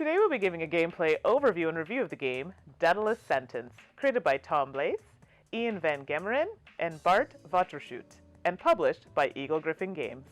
Today we'll be giving a gameplay overview and review of the game Daedalus Sentence, created by Tom Bleys, Ian van Gemeren and Bart Waeterschoot, and published by Eagle Gryphon Games.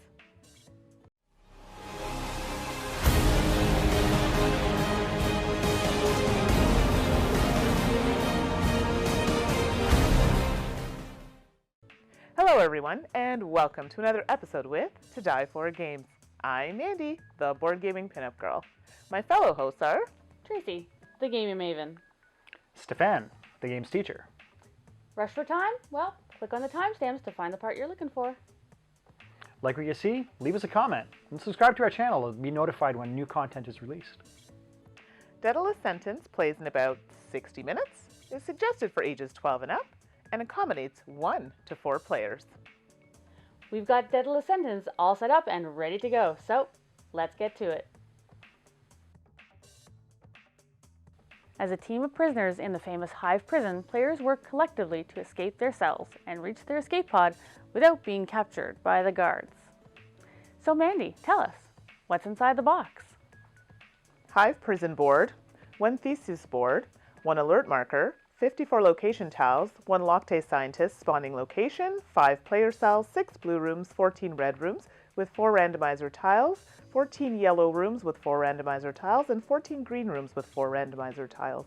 Hello everyone, and welcome to another episode with To Die For Games. I'm Mandi, the board gaming pinup girl. My fellow hosts are Tracy, the gaming maven. Stephane, the game's teacher. Rush for time? Well, click on the timestamps to find the part you're looking for. Like what you see? Leave us a comment and subscribe to our channel to be notified when new content is released. Daedalus Sentence plays in about 60 minutes, is suggested for ages 12 and up, and accommodates 1 to 4 players. We've got Daedalus Sentence all set up and ready to go, so let's get to it. As a team of prisoners in the famous Hive prison, players work collectively to escape their cells and reach their escape pod without being captured by the guards. So Mandi, tell us, what's inside the box? Hive prison board, 1 thesis board, 1 alert marker, 54 location tiles, 1 Loctite scientist spawning location, 5 player cells, 6 blue rooms, 14 red rooms with 4 randomizer tiles, 14 yellow rooms with 4 randomizer tiles, and 14 green rooms with 4 randomizer tiles.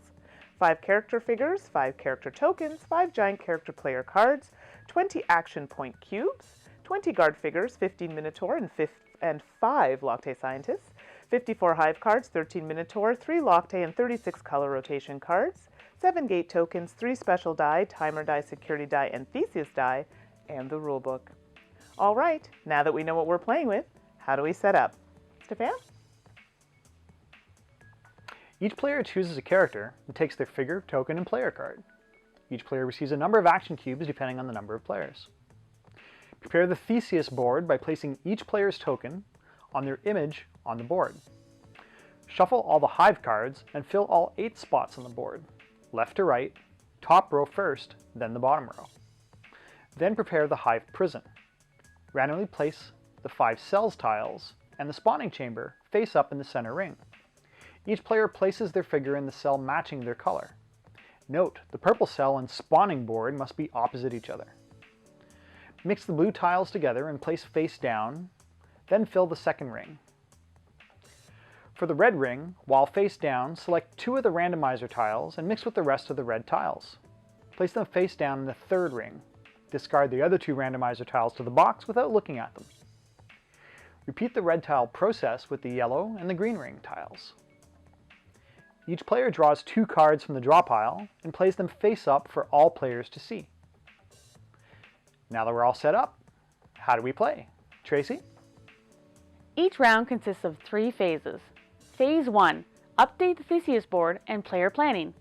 5 character figures, 5 character tokens, 5 giant character player cards, 20 action point cubes, 20 guard figures, 15 Minotaur and 5 Loctite scientists, 54 Hive cards, 13 Minotaur, 3 Loctite and 36 color rotation cards, 7 gate tokens, 3 special die, timer die, security die, and thesis die, and the rulebook. All right, now that we know what we're playing with, how do we set up? Stephane? Each player chooses a character and takes their figure, token, and player card. Each player receives a number of action cubes depending on the number of players. Prepare the thesis board by placing each player's token on their image on the board. Shuffle all the Hive cards and fill all 8 spots on the board, left to right, top row first, then the bottom row. Then prepare the Hive prison. Randomly place the 5 cells tiles and the spawning chamber face up in the center ring. Each player places their figure in the cell matching their color. Note, the purple cell and spawning board must be opposite each other. Mix the blue tiles together and place face down, then fill the second ring. For the red ring, while face down, select 2 of the randomizer tiles and mix with the rest of the red tiles. Place them face down in the third ring. Discard the other 2 randomizer tiles to the box without looking at them. Repeat the red tile process with the yellow and the green ring tiles. Each player draws 2 cards from the draw pile and plays them face up for all players to see. Now that we're all set up, how do we play? Tracy? Each round consists of 3 phases. Phase 1, update the thesis board and player planning.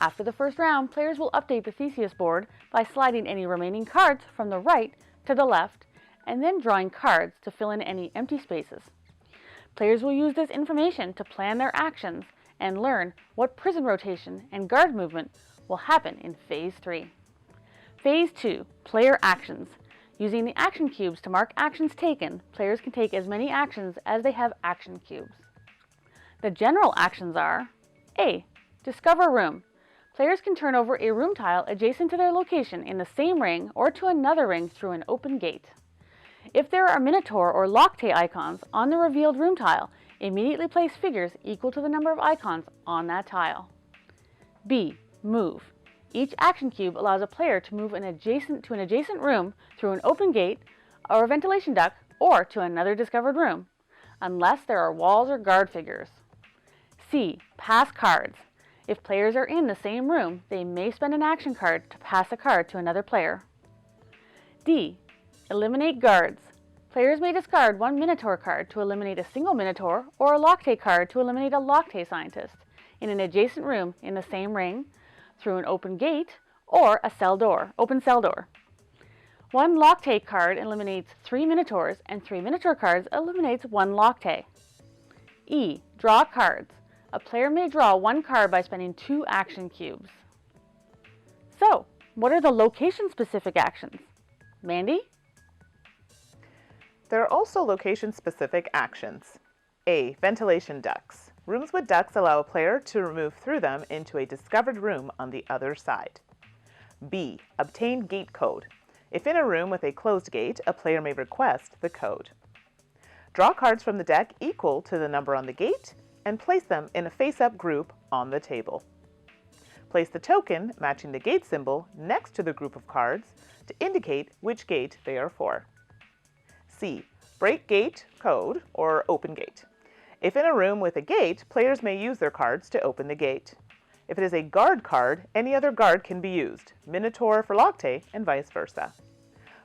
After the first round, players will update the thesis board by sliding any remaining cards from the right to the left and then drawing cards to fill in any empty spaces. Players will use this information to plan their actions and learn what prison rotation and guard movement will happen in Phase 3. Phase 2, player actions. Using the action cubes to mark actions taken, players can take as many actions as they have action cubes. The general actions are: A. Discover room. Players can turn over a room tile adjacent to their location in the same ring or to another ring through an open gate. If there are Minotaur or Loctite icons on the revealed room tile, immediately place figures equal to the number of icons on that tile. B. Move. Each action cube allows a player to move to an adjacent room through an open gate or a ventilation duct or to another discovered room, unless there are walls or guard figures. C. Pass cards. If players are in the same room, they may spend an action card to pass a card to another player. D. Eliminate guards. Players may discard 1 Minotaur card to eliminate a single Minotaur or a Loctite card to eliminate a Loctite scientist in an adjacent room in the same ring, through an open gate, or a open cell door. 1 Loctite card eliminates 3 Minotaurs, and 3 Minotaur cards eliminates 1 Loctite. E. Draw cards. A player may draw 1 card by spending 2 action cubes. So, what are the location-specific actions? Mandi? There are also location-specific actions. A. Ventilation ducts. Rooms with ducks allow a player to move through them into a discovered room on the other side. B. Obtain gate code. If in a room with a closed gate, a player may request the code. Draw cards from the deck equal to the number on the gate and place them in a face-up group on the table. Place the token matching the gate symbol next to the group of cards to indicate which gate they are for. C. Break gate code or open gate. If in a room with a gate, players may use their cards to open the gate. If it is a guard card, any other guard can be used, Minotaur for Locte and vice versa.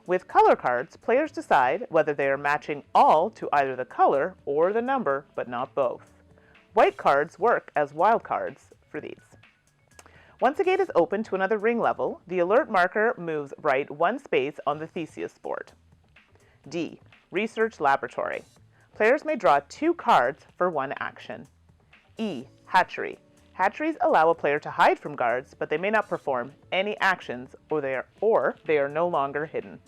With color cards, players decide whether they are matching all to either the color or the number, but not both. White cards work as wild cards for these. Once a gate is open to another ring level, the alert marker moves right one space on the Theseus board. D. Research Laboratory. Players may draw 2 cards for one action. E. Hatchery. Hatcheries allow a player to hide from guards, but they may not perform any actions or they are no longer hidden.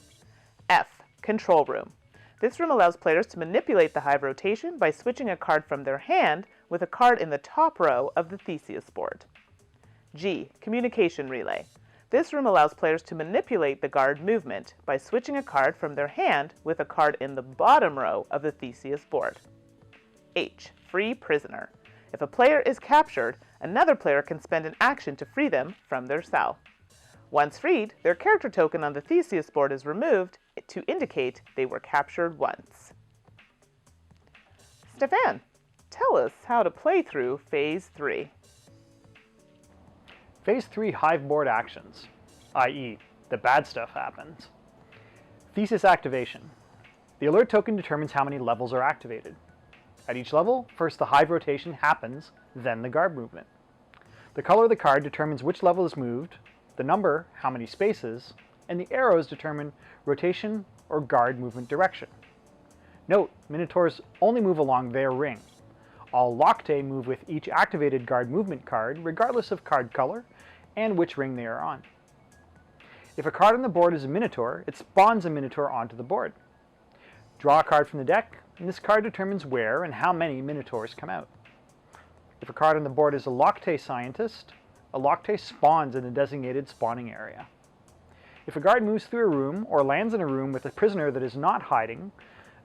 F. Control Room. This room allows players to manipulate the hive rotation by switching a card from their hand with a card in the top row of the Theseus board. G. Communication Relay. This room allows players to manipulate the guard movement by switching a card from their hand with a card in the bottom row of the Theseus board. H. Free Prisoner. If a player is captured, another player can spend an action to free them from their cell. Once freed, their character token on the Theseus board is removed to indicate they were captured once. Stephane, tell us how to play through Phase 3. Phase 3 hive board actions, i.e. the bad stuff happens. Thesis activation. The alert token determines how many levels are activated. At each level, first the hive rotation happens, then the guard movement. The color of the card determines which level is moved, the number, how many spaces, and the arrows determine rotation or guard movement direction. Note, Minotaurs only move along their ring. All Locte move with each activated guard movement card, regardless of card color and which ring they are on. If a card on the board is a Minotaur, it spawns a Minotaur onto the board. Draw a card from the deck, and this card determines where and how many Minotaurs come out. If a card on the board is a Locte Scientist, a Locte spawns in a designated spawning area. If a guard moves through a room or lands in a room with a prisoner that is not hiding,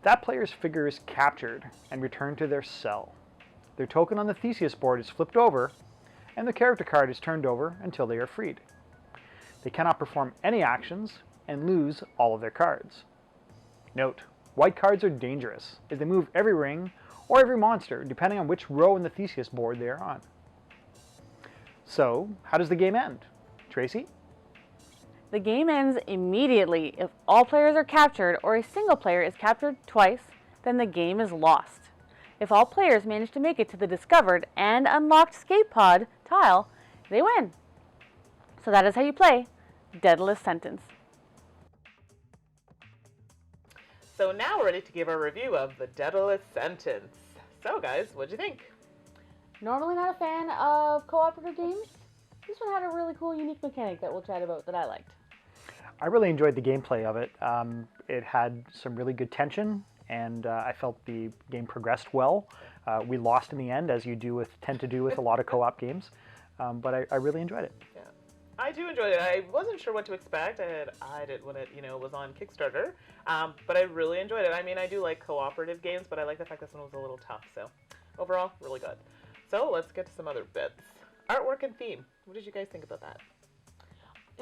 that player's figure is captured and returned to their cell. Their token on the Theseus board is flipped over, and the character card is turned over until they are freed. They cannot perform any actions and lose all of their cards. Note, white cards are dangerous, as they move every ring or every monster, depending on which row in the Theseus board they are on. So, how does the game end? Tracy? The game ends immediately if all players are captured or a single player is captured twice, then the game is lost. If all players manage to make it to the discovered and unlocked escape pod tile, they win. So that is how you play Daedalus Sentence. So now we're ready to give our review of the Daedalus Sentence. So guys, what'd you think? Normally not a fan of cooperative games. This one had a really cool, unique mechanic that we'll chat about that I liked. I really enjoyed the gameplay of it. It had some really good tension, and I felt the game progressed well. We lost in the end, as you tend to do with a lot of co-op games, but I really enjoyed it. Yeah, I do enjoy it. I wasn't sure what to expect. I eyed it when it was on Kickstarter, but I really enjoyed it. I mean, I do like cooperative games, but I like the fact this one was a little tough. So overall, really good. So let's get to some other bits. Artwork and theme. What did you guys think about that?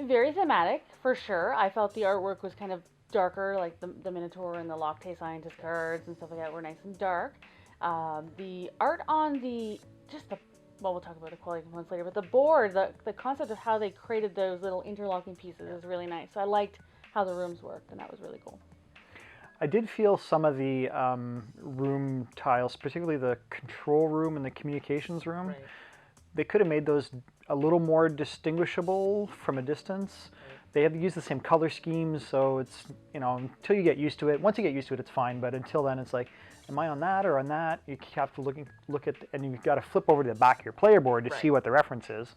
Very thematic, for sure. I felt the artwork was kind of darker, like the Minotaur and the Locte Scientist cards and stuff like that were nice and dark. The art on we'll talk about the quality components later, but the board, the concept of how they created those little interlocking pieces is really nice. So I liked how the rooms worked, and that was really cool. I did feel some of the room tiles, particularly the control room and the communications room, Right. They could have made those a little more distinguishable from a distance. Right. They have used the same color schemes, so it's, until you get used to it. Once you get used to it, it's fine, but until then, it's like, am I on that or on that? You have to look at, and you've got to flip over to the back of your player board to Right. see what the reference is.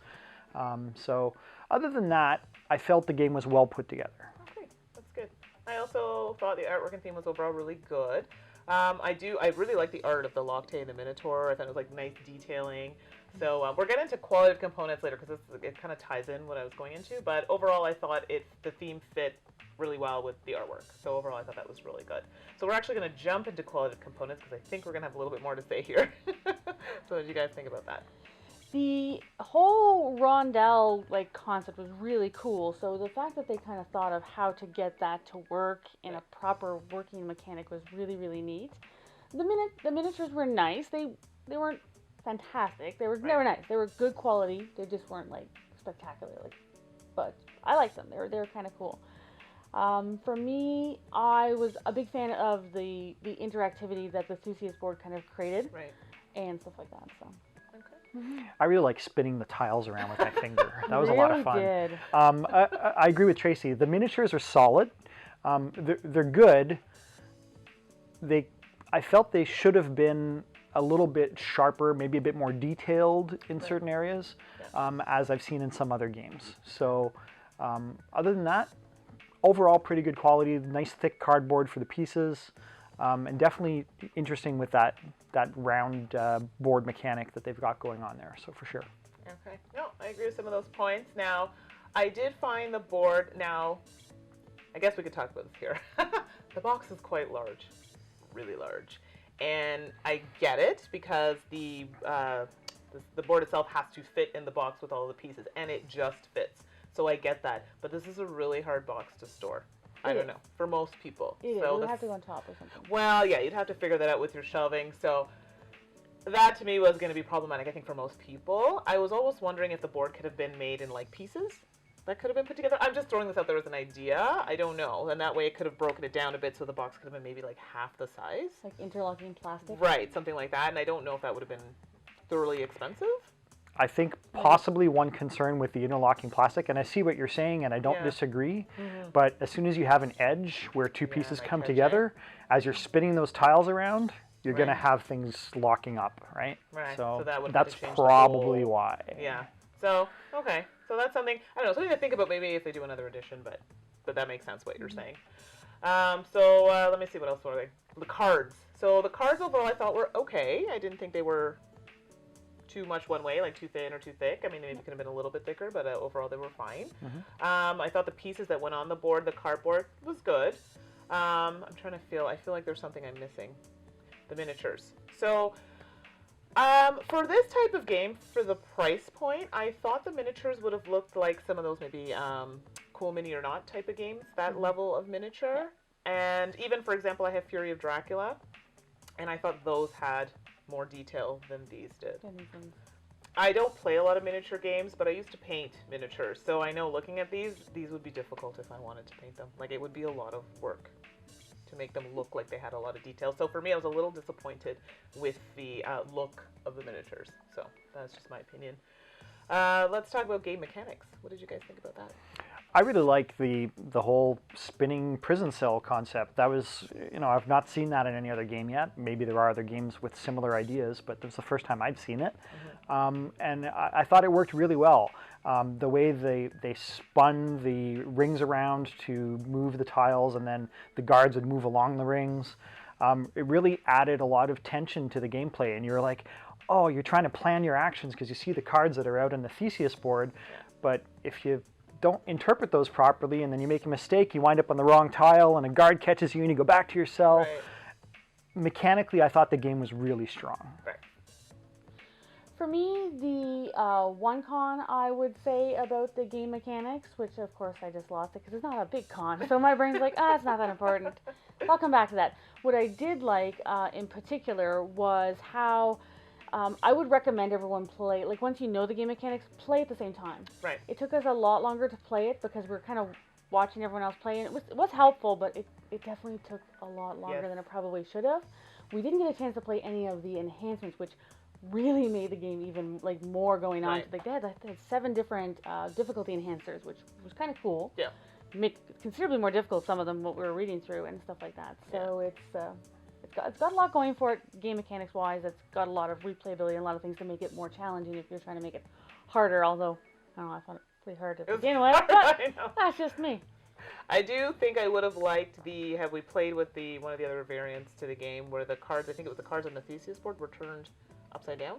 So other than that, I felt the game was well put together. Okay, that's good. I also thought the artwork and theme was overall really good. I really like the art of the Loctite and the Minotaur. I thought it was like nice detailing. So we're getting into quality of components later because it kind of ties in what I was going into. But overall, I thought the theme fit really well with the artwork. So overall, I thought that was really good. So we're actually going to jump into quality of components because I think we're going to have a little bit more to say here. So what did you guys think about that? The whole rondelle concept was really cool. So the fact that they kind of thought of how to get that to work in a proper working mechanic was really, really neat. The miniatures were nice. They weren't fantastic. They were nice. They were good quality. They just weren't spectacular. But I liked them. They were kind of cool. For me, I was a big fan of the interactivity that the Theseus board kind of created, and stuff like that. So. I really like spinning the tiles around with my finger. That was a lot of fun. Did. I agree with Tracy. The miniatures are solid. They're good. I felt they should have been a little bit sharper, maybe a bit more detailed in certain areas, as I've seen in some other games. So other than that, overall pretty good quality, nice thick cardboard for the pieces, and definitely interesting with that round board mechanic that they've got going on there, so for sure. Okay, no, I agree with some of those points. Now, I did find the board, now, I guess we could talk about this here. The box is quite large, really large. And I get it because the board itself has to fit in the box with all the pieces, and it just fits. So I get that, but this is a really hard box to store. I don't know, for most people. So you have to go on top or something. Well, yeah, you'd have to figure that out with your shelving. So that to me was going to be problematic, I think, for most people. I was always wondering if the board could have been made in pieces that could have been put together. I'm just throwing this out there as an idea. I don't know. And that way it could have broken it down a bit so the box could have been maybe half the size. Like interlocking plastic? Right, something like that. And I don't know if that would have been thoroughly expensive. I think possibly one concern with the interlocking plastic, and I see what you're saying, and I don't disagree, but as soon as you have an edge where two pieces come together, as you're spinning those tiles around, you're going to have things locking up, right? Right. So that that's probably why. Yeah. So, okay. So that's something, I don't know, something to think about maybe if they do another edition, but that makes sense what you're saying. So let me see what else were they. The cards. So the cards overall I thought were okay. I didn't think they were too much one way, too thin or too thick. I mean, maybe it could have been a little bit thicker, but overall they were fine. I thought the pieces that went on the board, the cardboard, was good. I feel like there's something I'm missing. The miniatures. So for this type of game, for the price point, I thought the miniatures would have looked like some of those maybe Cool Mini or Not type of games, that level of miniature. And even, for example, I have Fury of Dracula, and I thought those had more detail than these did. I don't play a lot of miniature games, but I used to paint miniatures, so I know looking at these would be difficult if I wanted to paint them. It would be a lot of work to make them look like they had a lot of detail. So for me, I was a little disappointed with the look of the miniatures. So that's just my opinion. Let's talk about game mechanics. What did you guys think about that? I really like the whole spinning prison cell concept. That was, I've not seen that in any other game yet. Maybe there are other games with similar ideas, but this was the first time I'd seen it. And I thought it worked really well. The way they spun the rings around to move the tiles, and then the guards would move along the rings. It really added a lot of tension to the gameplay, and you're like, oh, you're trying to plan your actions because you see the cards that are out on the Theseus board, but if you don't interpret those properly and then you make a mistake, you wind up on the wrong tile and a guard catches you and you go back to your cell. Right. Mechanically, I thought the game was really strong. Right. For me, the one con I would say about the game mechanics, which of course I just lost it because it's not a big con, so my brain's like, it's not that important. I'll come back to that. What I did like in particular was how I would recommend everyone play, once you know the game mechanics, play at the same time. Right. It took us a lot longer to play it because we're kind of watching everyone else play, and it was helpful, but it definitely took a lot longer than it probably should have. We didn't get a chance to play any of the enhancements, which really made the game even more going on. Right. They had 7 different difficulty enhancers, which was kind of cool. Yeah. Make considerably more difficult, some of them, what we were reading through and stuff like that. So it's got a lot going for it, game mechanics wise. It's got a lot of replayability and a lot of things to make it more challenging if you're trying to make it harder. Although I don't know, I found it pretty hard to begin with. But that's just me. I do think I would have liked have we played with one of the other variants to the game where the cards, I think it was the cards on the Theseus board were turned upside down.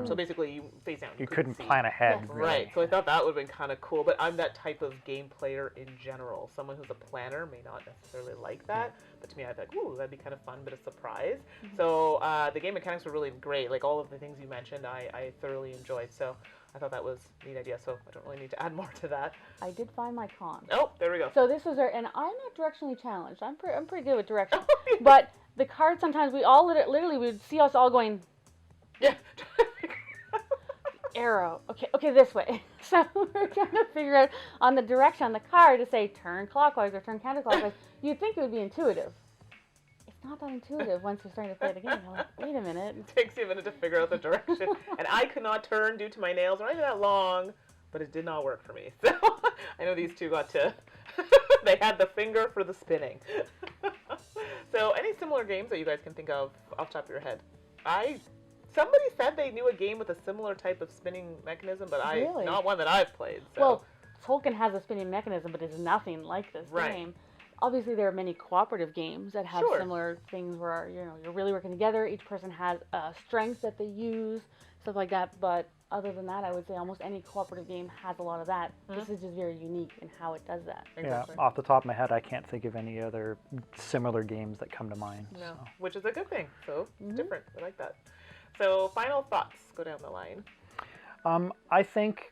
So basically you face down. You couldn't see. plan ahead. Yes. Really. Right, so I thought that would have been kind of cool, but I'm that type of game player in general. Someone who's a planner may not necessarily like that, but to me I thought, ooh, that'd be kind of fun, but a surprise. So the game mechanics were really great. Like all of the things you mentioned, I thoroughly enjoyed. So I thought that was a neat idea, so I don't really need to add more to that. I did find my con. Oh, there we go. So this was and I'm not directionally challenged. I'm pretty good with direction. But the cards sometimes we all literally we would see us all going Yeah. arrow. Okay, this way. So we're trying to figure out on the direction on the card to say turn clockwise or turn counterclockwise. You'd think it would be intuitive. It's not that intuitive once you're starting to play the game. You're like, wait a minute. It takes you a minute to figure out the direction. And I could not turn due to my nails. They're not even that long, but it did not work for me. So I know these two got to, they had the finger for the spinning. So any similar games that you guys can think of off the top of your head? Somebody said they knew a game with a similar type of spinning mechanism, but Really? not one that I've played. So. Well, Tolkien has a spinning mechanism, but it's nothing like this game. Obviously, there are many cooperative games that have similar things where you're really working together. Each person has a strength that they use, stuff like that. But other than that, I would say almost any cooperative game has a lot of that. This is just very unique in how it does that. Exactly. Yeah, off the top of my head, I can't think of any other similar games that come to mind. No, So. which is a good thing. So it's different. I like that. So final thoughts. Go down the line. I think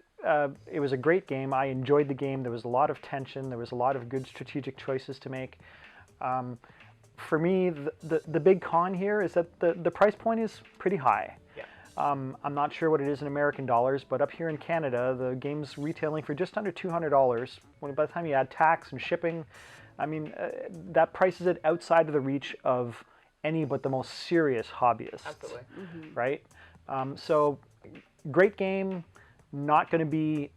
it was a great game. I enjoyed the game. There was a lot of tension. There was a lot of good strategic choices to make. For me, the big con here is that the price point is pretty high. Yeah. I'm not sure what it is in American dollars, but up here in Canada, the game's retailing for just under $200. When by the time you add tax and shipping, I mean, that prices it outside of the reach of any but the most serious hobbyists. Absolutely. Right? So, great game, not going to be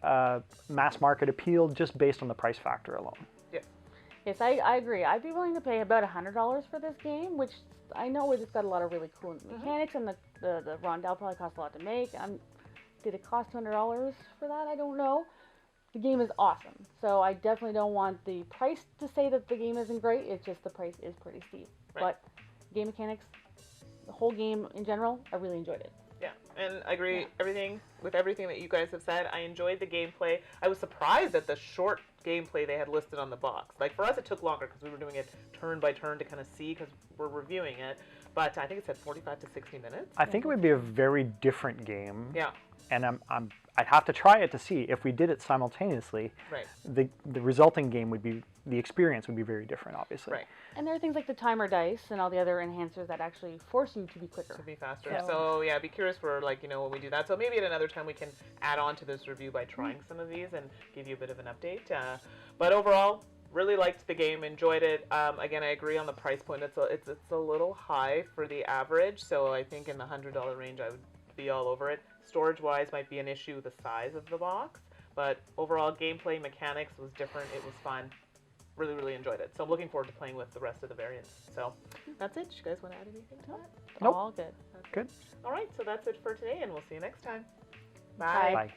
mass market appeal just based on the price factor alone. Yes, I agree. I'd be willing to pay about $100 for this game, which I know it's got a lot of really cool mechanics, and the rondelle probably cost a lot to make. Did it cost $200 for that? I don't know. The game is awesome, so I definitely don't want the price to say that the game isn't great. It's just the price is pretty steep. But game mechanics, the whole game in general, I really enjoyed it. Yeah, and I agree with everything that you guys have said. I enjoyed the gameplay. I was surprised at the short gameplay they had listed on the box. Like for us, it took longer because we were doing it turn by turn to kind of see because we're reviewing it. But I think it said 45 to 60 minutes. I think it would be a very different game. Yeah. And I'd have to try it to see if we did it simultaneously. Right. The resulting game the experience would be very different, obviously. Right. And there are things like the timer dice and all the other enhancers that actually force you to be quicker. To be faster. So yeah, be curious for when we do that. So maybe at another time we can add on to this review by trying some of these and give you a bit of an update. But overall, really liked the game, enjoyed it. Again, I agree on the price point. It's a little high for the average. So I think in the $100 range, I would be all over it. Storage-wise might be an issue, the size of the box. But overall, gameplay mechanics was different. It was fun. Really, really enjoyed it. So I'm looking forward to playing with the rest of the variants. So that's it. You guys want to add anything to that? Nope. All good. Good. All right. So that's it for today, and we'll see you next time. Bye. Bye.